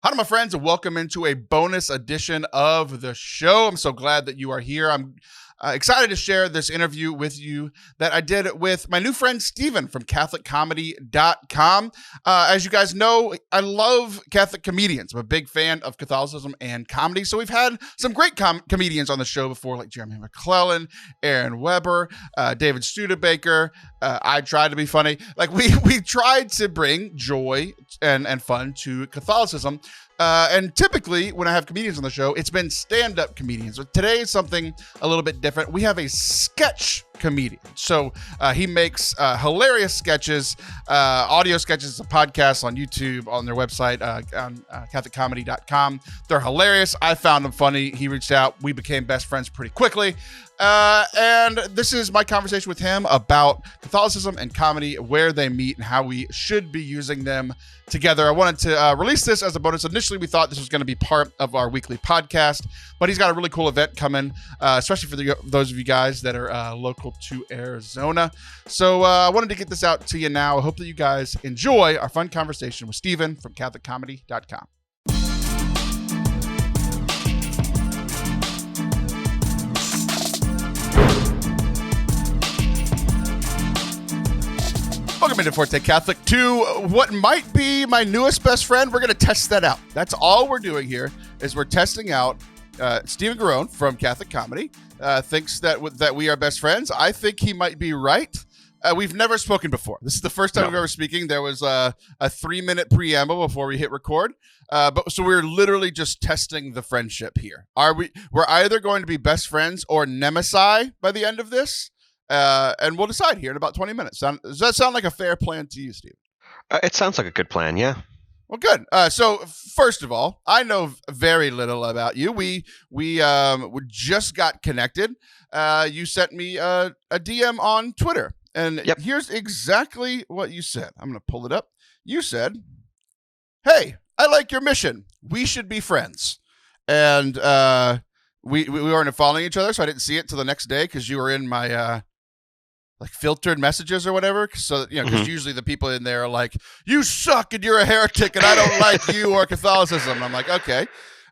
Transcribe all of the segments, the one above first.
Hi, my friends, and welcome into a bonus edition of the show. I'm so glad that you are here. I'm excited to share this interview with you that I did with my new friend, Steven from CatholicComedy.com. As you guys know, I love Catholic comedians. I'm a big fan of Catholicism and comedy. So we've had some great comedians on the show before, like Jeremy McClellan, Aaron Weber, David Studebaker. I tried to be funny. Like we tried to bring joy and fun to Catholicism. And typically when I have comedians on the show, it's been stand-up comedians. But today is something a little bit different. We have a sketch comedian. So he makes hilarious sketches, audio sketches, a podcast on YouTube, on their website, on CatholicComedy.com. They're hilarious. I found them funny. He reached out. We became best friends pretty quickly. And this is my conversation with him about Catholicism and comedy, where they meet and how we should be using them together. I wanted to release this as a bonus. Initially, we thought this was going to be part of our weekly podcast, but he's got a really cool event coming, especially for those of you guys that are local to Arizona. So I wanted to get this out to you now. I hope that you guys enjoy our fun conversation with Steven from CatholicComedy.com. Welcome into Forte Catholic, to what might be my newest best friend. We're going to test that out. That's all we're doing here, is we're testing out Steven Garone from Catholic Comedy. Thinks that we are best friends. I think he might be right. We've never spoken before. This is the first time we've ever speaking. There was a 3-minute preamble before we hit record. So we're literally just testing the friendship here. We're either going to be best friends or nemesis by the end of this. And we'll decide here in about 20 minutes. Does that sound like a fair plan to you, Steve? It sounds like a good plan, yeah. Well, good. So first of all, I know very little about you. We just got connected. You sent me a DM on Twitter, and Here's exactly what you said. I'm going to pull it up. You said, "Hey, I like your mission. We should be friends." And we weren't following each other, so I didn't see it till the next day because you were in my like filtered messages or whatever. So, because usually the people in there are like, "You suck and you're a heretic and I don't like you or Catholicism." And I'm like, okay.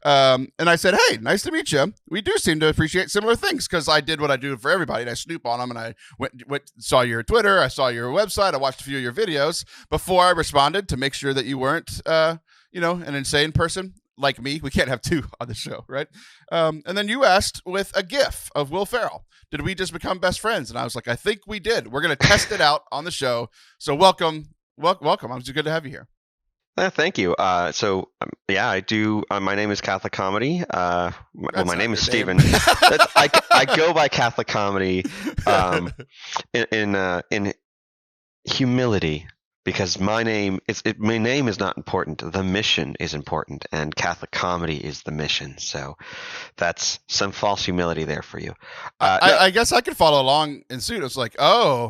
And I said, "Hey, nice to meet you. We do seem to appreciate similar things," because I did what I do for everybody. And I snoop on them, and I went saw your Twitter. I saw your website. I watched a few of your videos before I responded to make sure that you weren't, an insane person like me. We can't have two on the show, right? And then you asked with a GIF of Will Ferrell, "Did we just become best friends?" And I was like, "I think we did. We're going to test it out on the show." So welcome. I'm so good to have you here. Thank you. I do. My name is Catholic Comedy. My name is Steven. I go by Catholic Comedy in humility. Because my name is not important. The mission is important, and Catholic Comedy is the mission. So that's some false humility there for you. I guess I could follow along in suit. It's like, I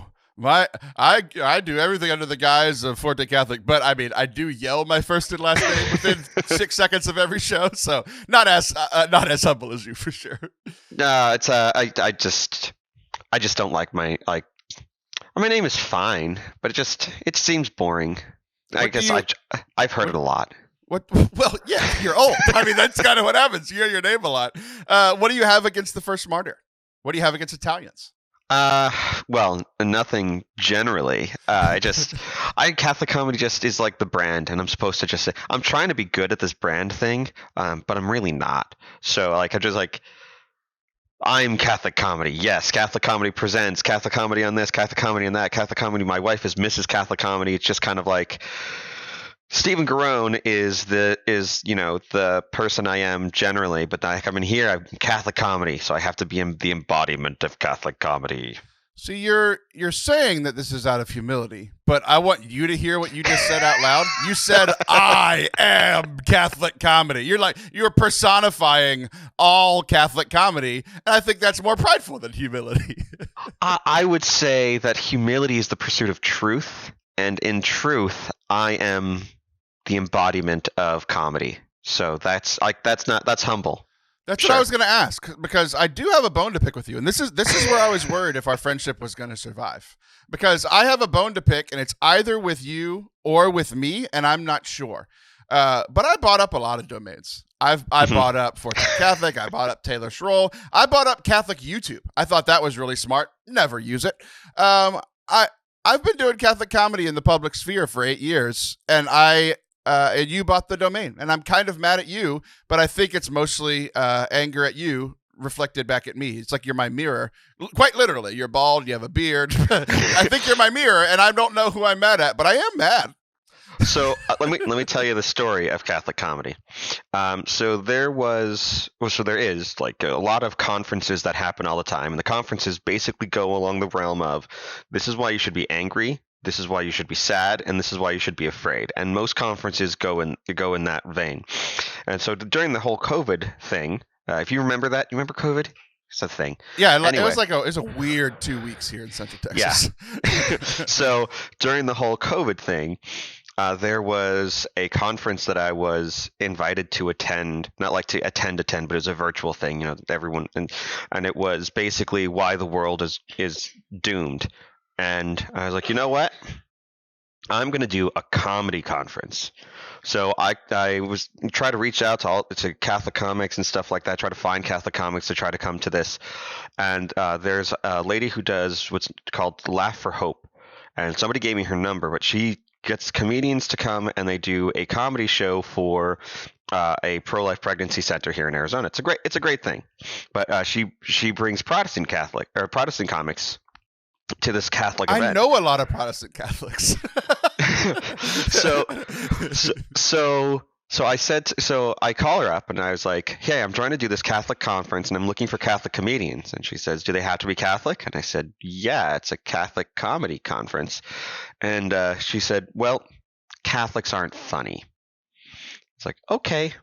do everything under the guise of Forte Catholic, but I mean, I do yell my first and last name within 6 seconds of every show. So not as humble as you for sure. No, it's I just don't like my like. My name is fine, but it seems boring. I guess I've heard it a lot. What? Well, yeah, you're old. I mean, that's kind of what happens. You hear your name a lot. What do you have against the first martyr? What do you have against Italians? Well, nothing generally. Catholic Comedy just is like the brand, and I'm supposed to just say I'm trying to be good at this brand thing, but I'm really not. So I'm just like, I'm Catholic Comedy. Yes, Catholic Comedy presents Catholic Comedy on this, Catholic Comedy on that, Catholic Comedy. My wife is Mrs. Catholic Comedy. It's just kind of like Steven Garone is the person I am generally, but I'm Catholic Comedy, so I have to be the embodiment of Catholic Comedy. So you're saying that this is out of humility, but I want you to hear what you just said out loud. You said, "I am Catholic Comedy." You're personifying all Catholic comedy, and I think that's more prideful than humility. I would say that humility is the pursuit of truth, and in truth, I am the embodiment of comedy. So that's humble. That's what I was going to ask, because I do have a bone to pick with you. And this is where I was worried if our friendship was going to survive. Because I have a bone to pick, and it's either with you or with me, and I'm not sure. But I bought up a lot of domains. I bought up Forte Catholic. I bought up Taylor Schroll. I bought up Catholic YouTube. I thought that was really smart. Never use it. I've been doing Catholic comedy in the public sphere for 8 years, and and you bought the domain, and I'm kind of mad at you, but I think it's mostly anger at you reflected back at me. It's like you're my mirror. Quite literally. You're bald, you have a beard. I think you're my mirror, and I don't know who I'm mad at, but I am mad. So let me tell you the story of Catholic comedy. So there is like a lot of conferences that happen all the time, and the conferences basically go along the realm of this is why you should be angry, this is why you should be sad, and this is why you should be afraid. And most conferences go in that vein. And so during the whole COVID thing, if you remember that, you remember COVID? It's a thing. Yeah, anyway. it was a weird 2 weeks here in Central Texas. Yeah. So during the whole COVID thing, there was a conference that I was invited to attend, not like to attend, but it was a virtual thing, everyone, and it was basically why the world is doomed. And I was like, you know what? I'm going to do a comedy conference. So I was try to reach out to Catholic comics and stuff like that, try to find Catholic comics to try to come to this. And there's a lady who does what's called Laugh for Hope. And somebody gave me her number, but she gets comedians to come and they do a comedy show for a pro-life pregnancy center here in Arizona. It's a great thing. But she brings Protestant comics to this Catholic event. I know a lot of Protestant Catholics. So I call her up and I was like, hey, I'm trying to do this Catholic conference and I'm looking for Catholic comedians. And she says, do they have to be Catholic? And I said, yeah, it's a Catholic comedy conference. And she said, well, Catholics aren't funny. It's like, okay.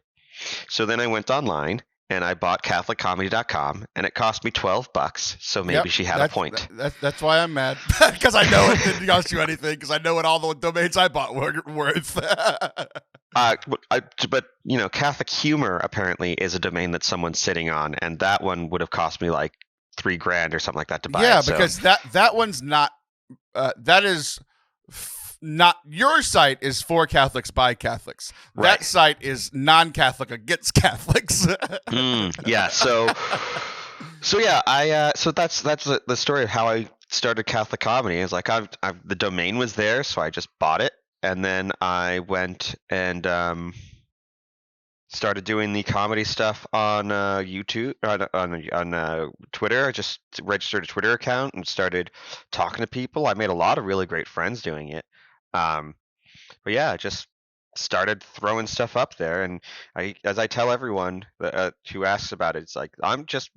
So then I went online and I bought CatholicComedy.com, and it cost me $12. So maybe she had a point. That's why I'm mad, because I know it didn't cost you anything. Because I know what all the domains I bought were worth. But Catholic Humor apparently is a domain that someone's sitting on, and that one would have cost me like $3,000 or something like that to buy. Yeah, because that one's not. That is. Not your site is for Catholics by Catholics. Right. That site is non-Catholic against Catholics. Yeah. So yeah. So that's the story of how I started Catholic comedy. It's like the domain was there, so I just bought it, and then I went and started doing the comedy stuff on YouTube, on Twitter. I just registered a Twitter account and started talking to people. I made a lot of really great friends doing it. But yeah, I just started throwing stuff up there, and as I tell everyone who asks about it, it's like I'm just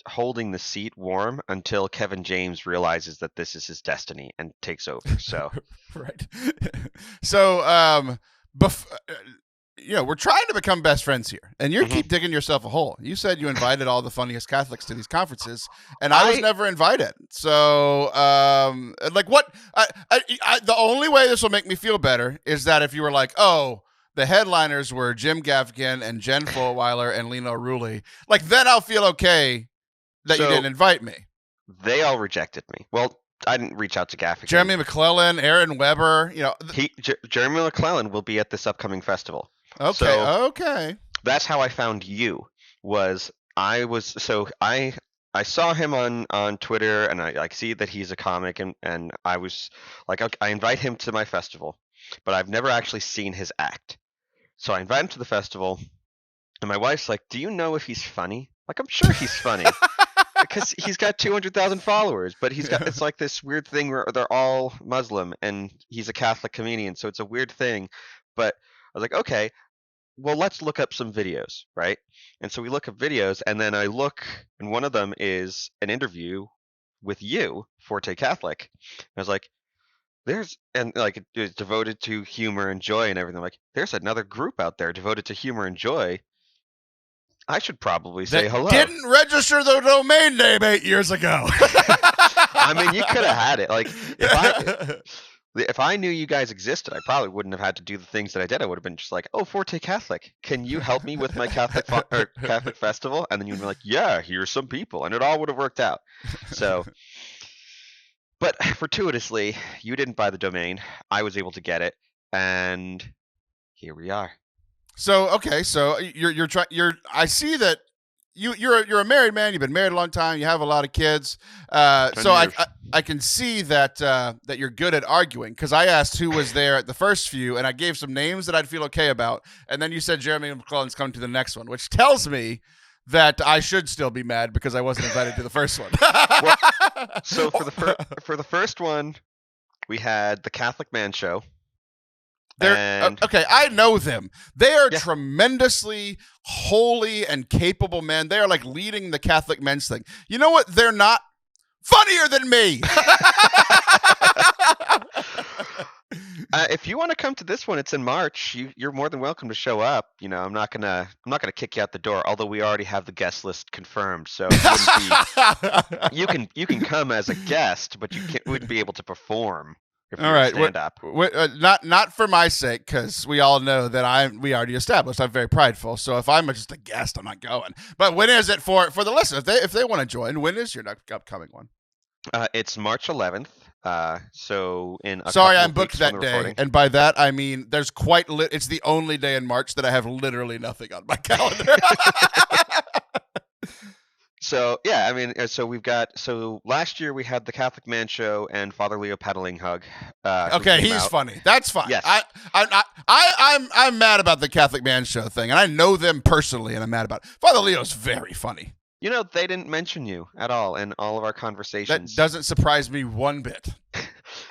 holding the seat warm until Kevin James realizes that this is his destiny and takes over. So right. So we're trying to become best friends here, and you keep digging yourself a hole. You said you invited all the funniest Catholics to these conferences, and I was never invited. So, what? The only way this will make me feel better is that if you were like, oh, the headliners were Jim Gaffigan and Jen Fulwiler and Lino Rulli, then I'll feel okay that you didn't invite me. They all rejected me. Well, I didn't reach out to Gaffigan. Jeremy McClellan, Aaron Weber, Jeremy McClellan will be at this upcoming festival. Okay. That's how I found you. I saw him on Twitter, and I see that he's a comic, and I was like, okay, I invite him to my festival, but I've never actually seen his act. So I invite him to the festival, and my wife's like, do you know if he's funny? Like, I'm sure he's funny. Because he's got 200,000 followers, but it's like this weird thing where they're all Muslim, and he's a Catholic comedian, so it's a weird thing. But I was like, okay, well, let's look up some videos, right? And so we look up videos, and then I look, and one of them is an interview with you, Forte Catholic. And I was like, it was devoted to humor and joy and everything. I'm like, there's another group out there devoted to humor and joy. I should probably say hello. Didn't register the domain name 8 years ago. I mean, you could have had it. Like, if I knew you guys existed, I probably wouldn't have had to do the things that I did. I would have been just like, oh, Forte Catholic, can you help me with my Catholic festival? And then you'd be like, yeah, here's some people. And it all would have worked out. So, but fortuitously, you didn't buy the domain. I was able to get it. And here we are. So okay, so you're trying. I see that you're a married man. You've been married a long time. You have a lot of kids. So I can see that that you're good at arguing, because I asked who was there at the first few, and I gave some names that I'd feel okay about, and then you said Jeremy McClellan's coming to the next one, which tells me that I should still be mad because I wasn't invited to the first one. Well, so for the first one, we had the Catholic Man Show. Okay, I know them. They are Yeah. tremendously holy and capable men. They are like leading the Catholic men's thing. You know what? They're not funnier than me. If you want to come to this one, it's in March. You're more than welcome to show up. You know, I'm not gonna kick you out the door. Although we already have the guest list confirmed, so you can come as a guest, but you wouldn't be able to perform. If All right, stand up. Not for my sake, because we all know that we already established I'm very prideful. So if I'm just a guest, I'm not going. But when is it for the listeners? If they want to join, when is your next upcoming one? It's March 11th. So in a Sorry, couple I'm of booked weeks that from the day, recording. and by that I mean there's it's the only day in March that I have literally nothing on my calendar. So yeah, I mean, so last year we had the Catholic Man Show and Father Leo Paddling Hug. Okay, he's funny. That's fine. Yes. I'm mad about the Catholic Man Show thing, and I know them personally, and I'm mad about it. Father Leo's very funny. You know, they didn't mention you at all in all of our conversations. That doesn't surprise me one bit.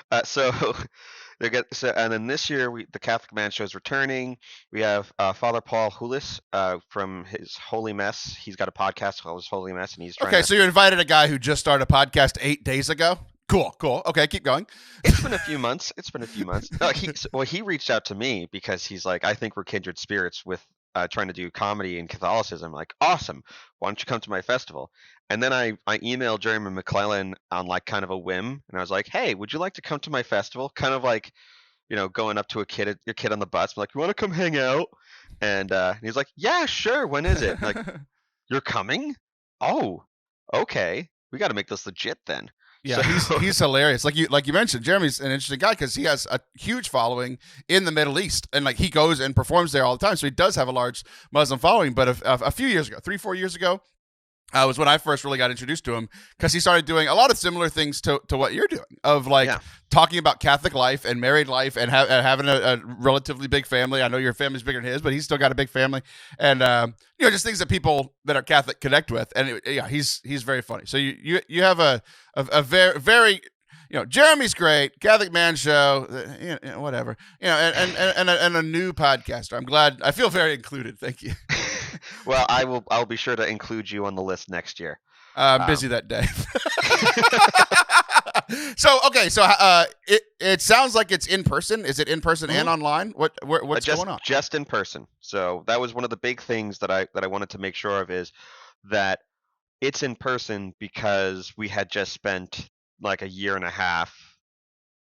And then this year, the Catholic Man Show is returning. We have Father Paul Hulis from his Holy Mess. He's got a podcast called his Holy Mess, and he's trying so you invited a guy who just started a podcast 8 days ago? Cool. Okay, keep going. It's been a few months. No, he reached out to me because he's like, I think we're kindred spirits with trying to do comedy in Catholicism. Like, awesome. Why don't you come to my festival? And then I emailed Jeremy McClellan on like kind of a whim, and I was like, hey, would you like to come to my festival? Kind of like, you know, going up to your kid on the bus, I'm like, you want to come hang out? And he's like, yeah, sure. When is it? Like, you're coming? Oh, okay. We got to make this legit then. Yeah, he's hilarious. Like you mentioned, Jeremy's an interesting guy because he has a huge following in the Middle East, and like he goes and performs there all the time. So he does have a large Muslim following. But a few years ago, 3-4 years ago, was when I first really got introduced to him, because he started doing a lot of similar things to what you're doing, of like talking about Catholic life and married life and having a relatively big family. I know your family's bigger than his, but he's still got a big family, and just things that people that are Catholic connect with. And he's very funny. So you have a very, very, Jeremy's great, Catholic Man Show, whatever, and a new podcaster. I'm glad. I feel very included. Thank you. Well, I'll be sure to include you on the list next year. I'm busy that day. So it sounds like it's in person. Is it in person and online? What's going on? Just in person. So that was one of the big things that I wanted to make sure of, is that it's in person because we had just spent like a year and a half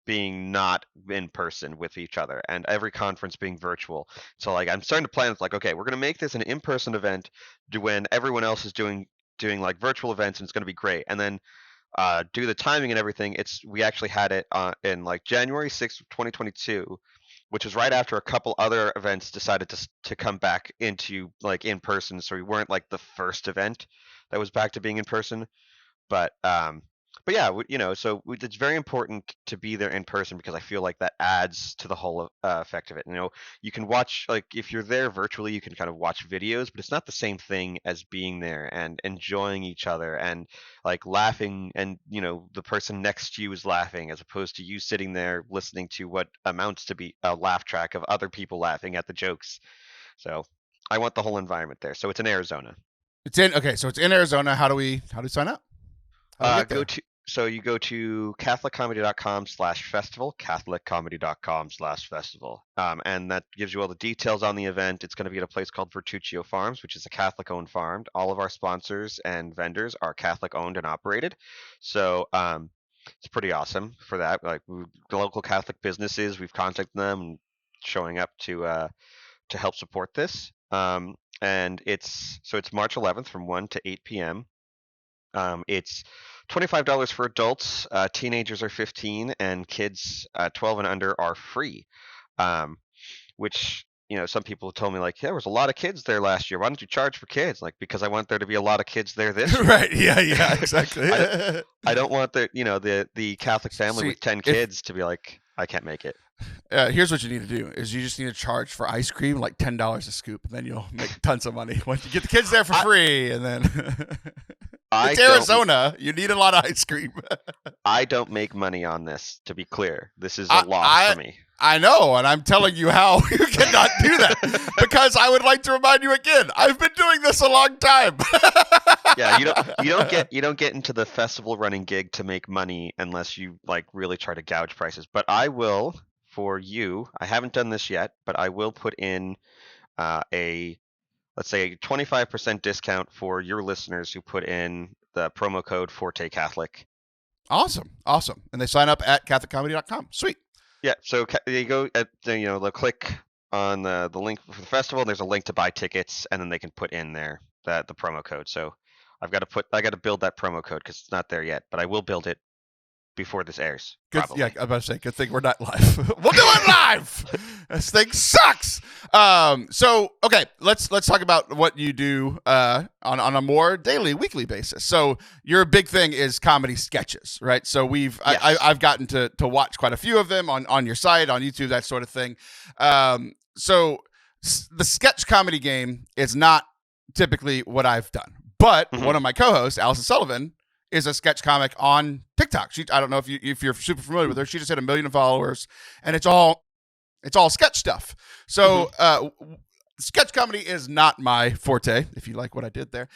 being not in person with each other, and every conference being virtual. So like I'm starting to plan. It's like, okay, we're gonna make this an in-person event when everyone else is doing like virtual events, and it's gonna be great. And then do the timing and everything. We actually had it in like January 6th, 2022, which was right after a couple other events decided to come back into like in person. So we weren't like the first event that was back to being in person, but yeah, so it's very important to be there in person, because I feel like that adds to the whole effect of it. You can watch, like, if you're there virtually, you can kind of watch videos, but it's not the same thing as being there and enjoying each other and like laughing, and the person next to you is laughing, as opposed to you sitting there listening to what amounts to be a laugh track of other people laughing at the jokes. So I want the whole environment there. So it's in Arizona. So it's in Arizona. How do we sign up? You go to catholiccomedy.com/festival, catholiccomedy.com/festival, and that gives you all the details on the event. It's going to be at a place called Vertuccio Farms, which is a Catholic-owned farm. All of our sponsors and vendors are Catholic-owned and operated, so it's pretty awesome for that. Like the local Catholic businesses, we've contacted them and showing up to help support this. And it's March 11th from 1 to 8 p.m. It's $25 for adults. Teenagers are 15, and kids 12 and under are free. Which some people told me like, yeah, there was a lot of kids there last year. Why don't you charge for kids? Like, because I want there to be a lot of kids there this year. Right. Yeah, exactly. I don't want the Catholic family See, with 10 if kids to be like, I can't make it. here's what you need to do is you just need to charge for ice cream like $10 a scoop, and then you'll make tons of money once you get the kids there for free. And then it's Arizona, you need a lot of ice cream. I don't make money on this, to be clear. This is a loss for me. I know, and I'm telling you how you cannot do that, because I would like to remind you again, I've been doing this a long time. Yeah, you don't get into the festival running gig to make money unless you like really try to gouge prices. But I will, for you, I haven't done this yet, but I will put in let's say a 25% discount for your listeners who put in the promo code Forte Catholic. Awesome. And they sign up at CatholicComedy.com. Sweet. Yeah, so you go at they'll click on the link for the festival. There's a link to buy tickets, and then they can put in there the promo code. So I got to build that promo code because it's not there yet, but I will build it before this airs. Good, yeah, I was about to say, good thing we're not live. We'll do it live. This thing sucks. So okay, let's talk about what you do on a more daily, weekly basis. So your big thing is comedy sketches, right? So Yes. I've gotten to watch quite a few of them on your site, on YouTube, that sort of thing. So the sketch comedy game is not typically what I've done, but one of my co-hosts, Allison Sullivan, is a sketch comic on TikTok. I don't know if you're super familiar with her. She just hit 1 million followers, and it's all sketch stuff. So sketch comedy is not my forte, if you like what I did there.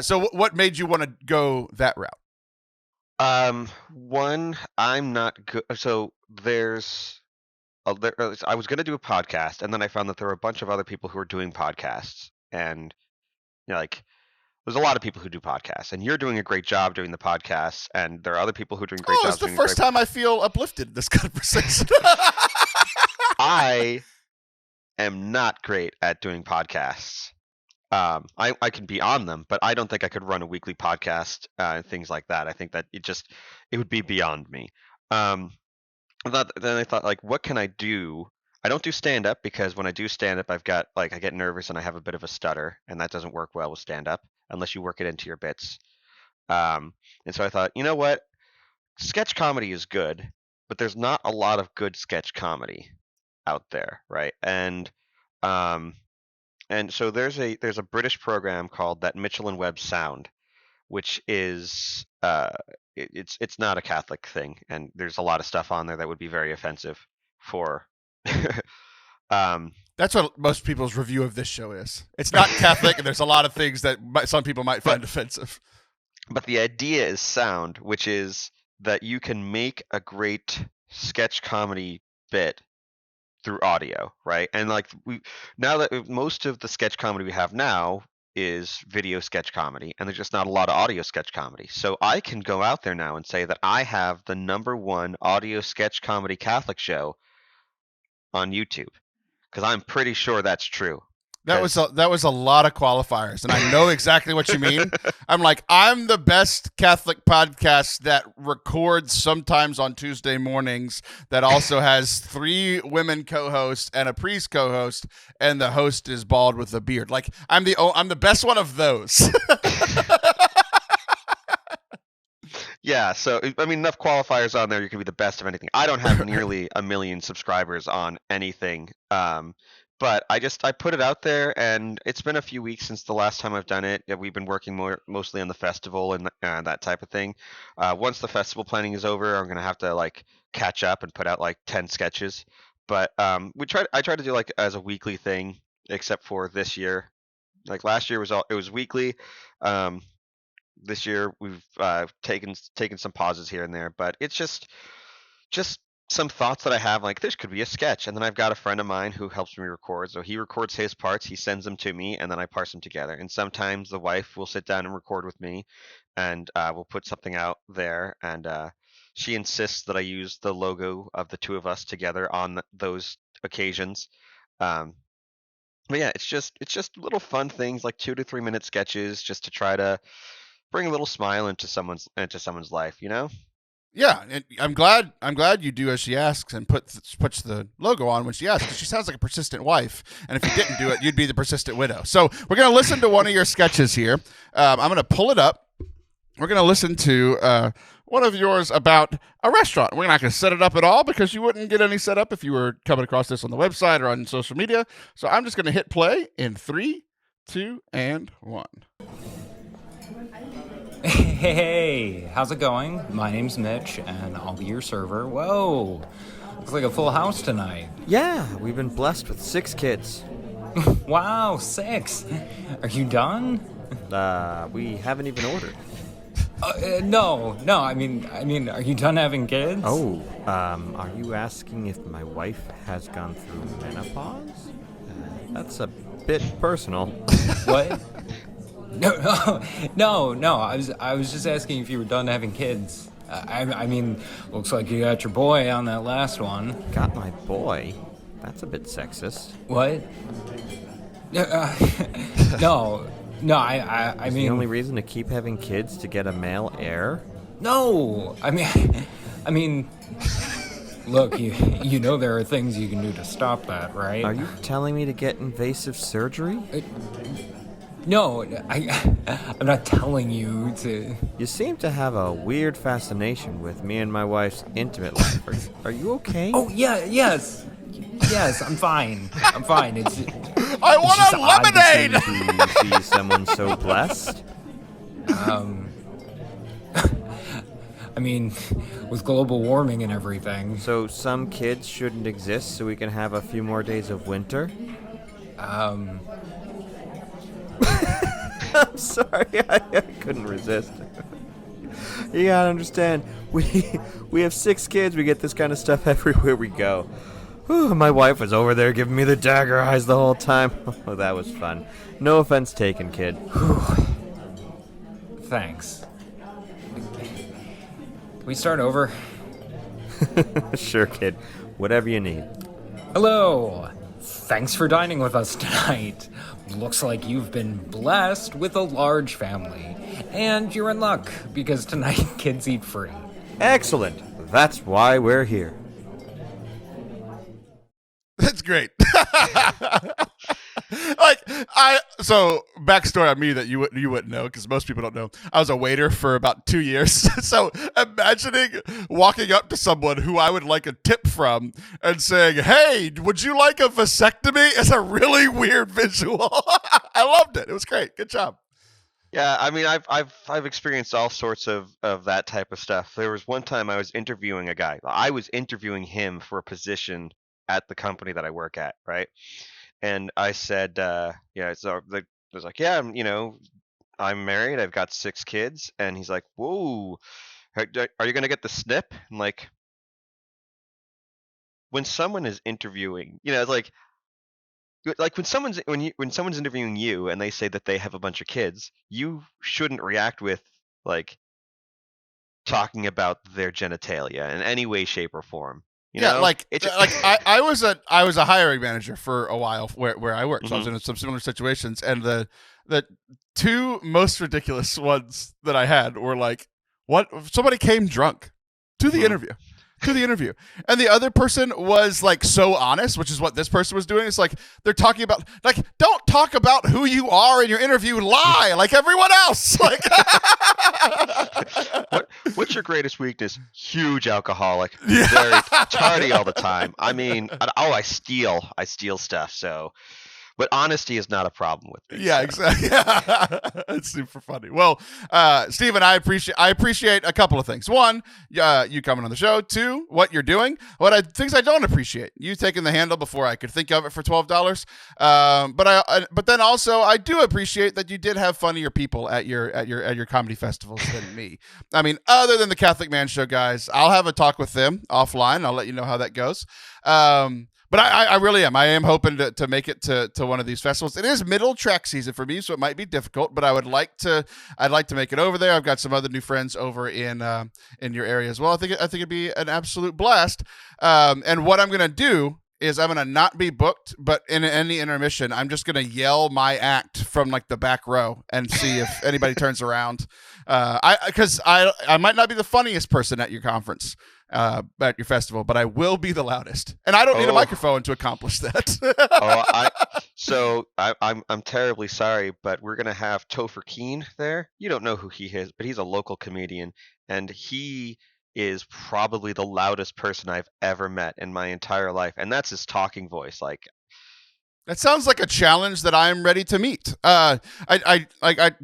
So what made you want to go that route? One, I'm not good. So I was going to do a podcast, and then I found that there were a bunch of other people who were doing podcasts, and like, there's a lot of people who do podcasts, and you're doing a great job doing the podcasts, and there are other people who are doing great jobs. It's the first time I feel uplifted in this conversation. I am not great at doing podcasts. I can be on them, but I don't think I could run a weekly podcast and things like that. I think that it would be beyond me. Then I thought, like, what can I do? I don't do stand up because when I do stand up, I get nervous and I have a bit of a stutter, and that doesn't work well with stand up unless you work it into your bits. And so I thought, you know what? Sketch comedy is good, but there's not a lot of good sketch comedy out there, right? And so there's a British program called that Mitchell and Webb Sound, which is it's not a Catholic thing, and there's a lot of stuff on there that would be very offensive for. That's what most people's review of this show is. It's not Catholic, and there's a lot of things that some people might find offensive. But the idea is sound, which is that you can make a great sketch comedy bit through audio, right? And like now that most of the sketch comedy we have now is video sketch comedy, and there's just not a lot of audio sketch comedy. So I can go out there now and say that I have the #1 audio sketch comedy Catholic show on YouTube, because I'm pretty sure that's true. That was a lot of qualifiers, and I know exactly what you mean. I'm the best Catholic podcast that records sometimes on Tuesday mornings, that also has 3 women co-hosts and a priest co-host, and the host is bald with a beard. Like, I'm the best one of those. Yeah, so I mean, enough qualifiers on there, you can be the best of anything. I don't have nearly 1 million subscribers on anything, but I put it out there, and it's been a few weeks since the last time I've done it. We've been working mostly on the festival and that type of thing. Once the festival planning is over, I'm gonna have to like catch up and put out like 10 sketches. But I tried to do like as a weekly thing, except for this year. Like last year it was weekly. This year we've taken some pauses here and there, but it's just some thoughts that I have, like this could be a sketch, and then I've got a friend of mine who helps me record. So he records his parts, he sends them to me, and then I parse them together. And sometimes the wife will sit down and record with me, and we'll put something out there, and she insists that I use the logo of the two of us together on those occasions. But yeah, it's just little fun things, like 2 to 3 minute sketches, just to try to bring a little smile into someone's life, you know? Yeah, and I'm glad you do as she asks and puts the logo on when she asks, because she sounds like a persistent wife. And if you didn't do it, you'd be the persistent widow. So we're going to listen to one of your sketches here. I'm going to pull it up. We're going to listen to one of yours about a restaurant. We're not going to set it up at all because you wouldn't get any set up if you were coming across this on the website or on social media. So I'm just going to hit play in 3, 2, and 1. Hey, how's it going? My name's Mitch, and I'll be your server. Whoa, looks like a full house tonight. Yeah, we've been blessed with 6 kids. Wow, 6. Are you done? We haven't even ordered. No. I mean, are you done having kids? Oh, are you asking if my wife has gone through menopause? That's a bit personal. What? No. I was just asking if you were done having kids. I mean, looks like you got your boy on that last one. Got my boy? That's a bit sexist. What? No. I mean, the only reason to keep having kids to get a male heir? No. I mean. Look, you know there are things you can do to stop that, right? Are you telling me to get invasive surgery? No, I'm not telling you to... You seem to have a weird fascination with me and my wife's intimate life. Are you okay? Oh, yes, I'm fine. It's I want a lemonade! To see someone so blessed? I mean, with global warming and everything. So some kids shouldn't exist so we can have a few more days of winter? I'm sorry, I couldn't resist. You gotta understand, we have 6 kids, we get this kind of stuff everywhere we go. Whew, my wife was over there giving me the dagger eyes the whole time. Oh, that was fun. No offense taken, kid. Thanks. Can we start over? Sure, kid. Whatever you need. Hello. Thanks for dining with us tonight. Looks like you've been blessed with a large family. And you're in luck, because tonight kids eat free. Excellent. That's why we're here. That's great. So backstory on me that you wouldn't know, because most people don't know. I was a waiter for about 2 years. So imagining walking up to someone who I would like a tip from and saying, "Hey, would you like a vasectomy?" is a really weird visual. I loved it. It was great. Good job. Yeah, I mean, I've experienced all sorts of that type of stuff. There was one time I was interviewing a guy. I was interviewing him for a position at the company that I work at, right? And I said, so I was like, yeah, I'm married. I've got 6 kids. And he's like, whoa, are you going to get the snip? And like, when someone is interviewing, it's like when someone's interviewing you and they say that they have a bunch of kids, you shouldn't react with like talking about their genitalia in any way, shape, or form. I was a hiring manager for a while where I worked. So I was in some similar situations, and the 2 most ridiculous ones that I had were like, what, somebody came drunk to the interview. And the other person was like so honest, which is what this person was doing. It's like they're talking about, like, don't talk about who you are in your interview, lie like everyone else. Like, what's your greatest weakness? Huge alcoholic, very tardy all the time. I mean, I steal stuff. So, but honesty is not a problem with me. Yeah, exactly. It's super funny. Well, Stephen, I appreciate a couple of things. One, you coming on the show. 2, what you're doing. Things I don't appreciate. You taking the handle before I could think of it for $12. But then also I do appreciate that you did have funnier people at your comedy festivals than me. I mean, other than the Catholic Man Show guys, I'll have a talk with them offline. I'll let you know how that goes. But I really am. I am hoping to make it to one of these festivals. It is middle track season for me, so it might be difficult. But I'd like to make it over there. I've got some other new friends over in your area as well. I think it'd be an absolute blast. And what I'm gonna do is I'm gonna not be booked, but in any intermission, I'm just gonna yell my act from like the back row and see if anybody turns around. Because I might not be the funniest person at your conference, at your festival, but I will be the loudest, and I don't need a microphone to accomplish that. I'm terribly sorry, but we're gonna have Topher Keane there. You don't know who he is, but he's a local comedian, and he is probably the loudest person I've ever met in my entire life, and that's his talking voice. Like, that sounds like a challenge that I'm ready to meet. I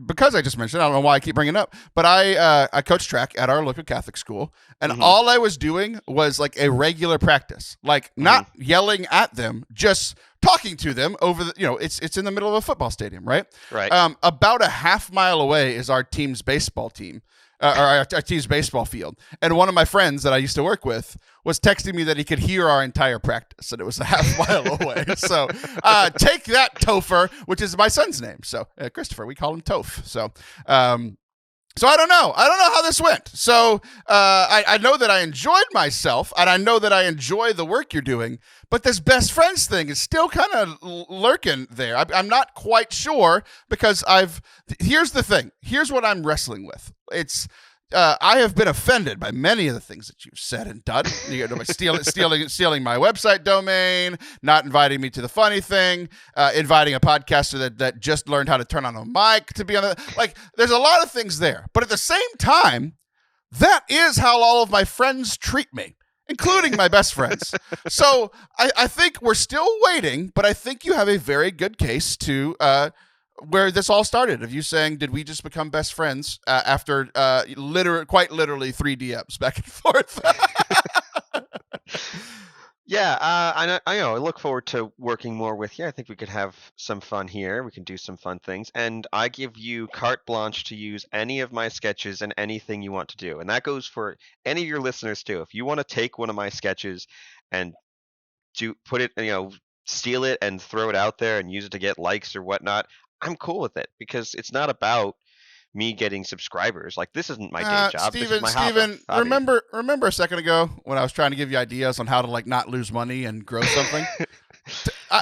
because I just mentioned, I don't know why I keep bringing it up, but I coach track at our local Catholic school, and all I was doing was like a regular practice, like not yelling at them, just talking to them over the, it's in the middle of a football stadium, right? Right. About a half mile away is our team's baseball team. Our team's baseball field. And one of my friends that I used to work with was texting me that he could hear our entire practice, and it was a half mile away. So take that, Topher, which is my son's name. So Christopher, we call him Toph. So I don't know. I don't know how this went. So I know that I enjoyed myself, and I know that I enjoy the work you're doing, but this best friends thing is still kind of lurking there. I'm not quite sure, because here's the thing. Here's what I'm wrestling with. It's I have been offended by many of the things that you've said and done. By stealing my website domain, not inviting me to the funny thing, inviting a podcaster that just learned how to turn on a mic to be on the, like, there's a lot of things there. But at the same time, that is how all of my friends treat me, including my best friends. So I think we're still waiting, but I think you have a very good case to where this all started, of you saying, did we just become best friends after quite literally 3 DMs back and forth? Yeah, I know. I look forward to working more with you. I think we could have some fun here. We can do some fun things. And I give you carte blanche to use any of my sketches and anything you want to do. And that goes for any of your listeners too. If you want to take one of my sketches and put it, steal it and throw it out there and use it to get likes or whatnot, I'm cool with it, because it's not about me getting subscribers. Like, this isn't my day job. This is my Steven, remember a second ago when I was trying to give you ideas on how to, like, not lose money and grow something?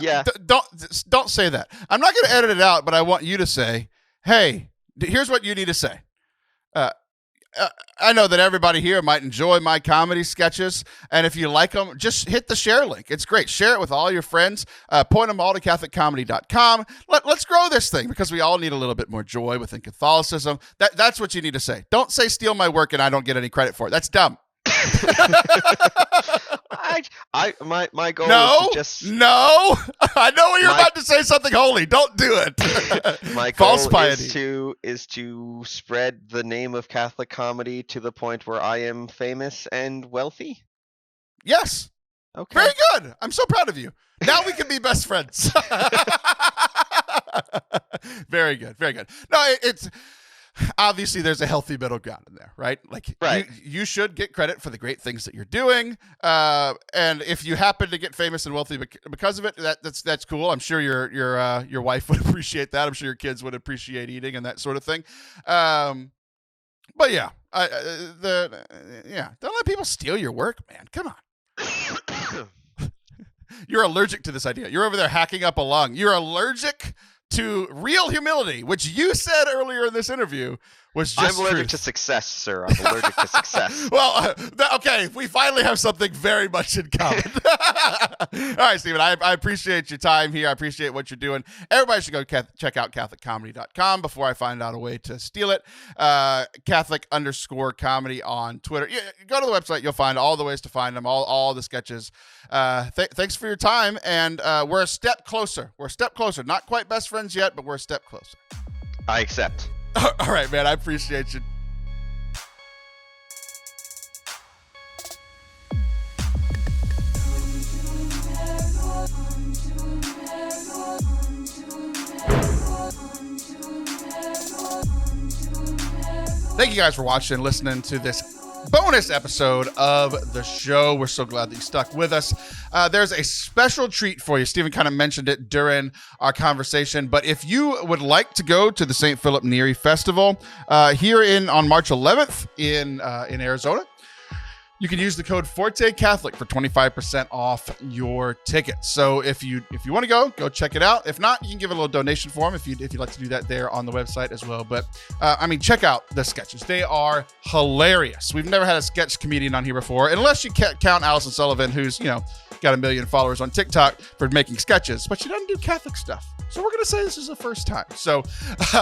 Yeah. Don't say that. I'm not going to edit it out, but I want you to say, hey, here's what you need to say. I know that everybody here might enjoy my comedy sketches, and if you like them, just hit the share link. It's great. Share it with all your friends. Point them all to CatholicComedy.com. Let's grow this thing, because we all need a little bit more joy within Catholicism. That's what you need to say. Don't say steal my work and I don't get any credit for it. That's dumb. My goal is to just... No! I know you're about to say something holy. Don't do it. My False goal piety is to spread the name of Catholic comedy to the point where I am famous and wealthy. Yes. Okay. Very good. I'm so proud of you. Now we can be best friends. Very good. Very good. No, it's... Obviously, there's a healthy middle ground in there, right? Like, right. You should get credit for the great things that you're doing, and if you happen to get famous and wealthy because of it, that's cool. I'm sure your wife would appreciate that. I'm sure your kids would appreciate eating and that sort of thing. But yeah, don't let people steal your work, man. Come on. You're allergic to this idea. You're over there hacking up a lung. You're allergic to real humility, which you said earlier in this interview was just I'm allergic to success, sir. I'm allergic to success. Well, okay, we finally have something very much in common. All right, Steven, I appreciate your time here. I appreciate what you're doing. Everybody should go check out CatholicComedy.com before I find out a way to steal it. Catholic_comedy on Twitter. Yeah, go to the website. You'll find all the ways to find them, all the sketches. Thanks for your time, and we're a step closer. We're a step closer. Not quite best friends yet, but we're a step closer. I accept. All right, man. I appreciate you. Thank you guys for watching and listening to this bonus episode of the show. We're so glad that you stuck with us. There's a special treat for you. Stephen kind of mentioned it during our conversation, but if you would like to go to the St. Philip Neri Festival here on March 11th in Arizona, You can use the code Forte Catholic for 25% off your ticket. So if you want to go check it out. If not, you can give a little donation for them if you'd like to do that there on the website as well. But check out the sketches. They are hilarious. We've never had a sketch comedian on here before, unless you count Allison Sullivan, who's got 1 million followers on TikTok for making sketches, but she doesn't do Catholic stuff. So we're going to say this is the first time. So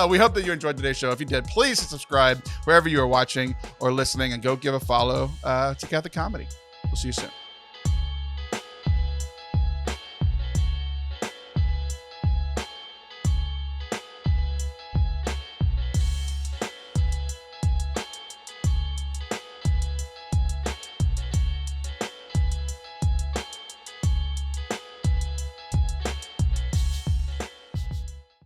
we hope that you enjoyed today's show. If you did, please subscribe wherever you are watching or listening, and go give a follow to Catholic Comedy. We'll see you soon.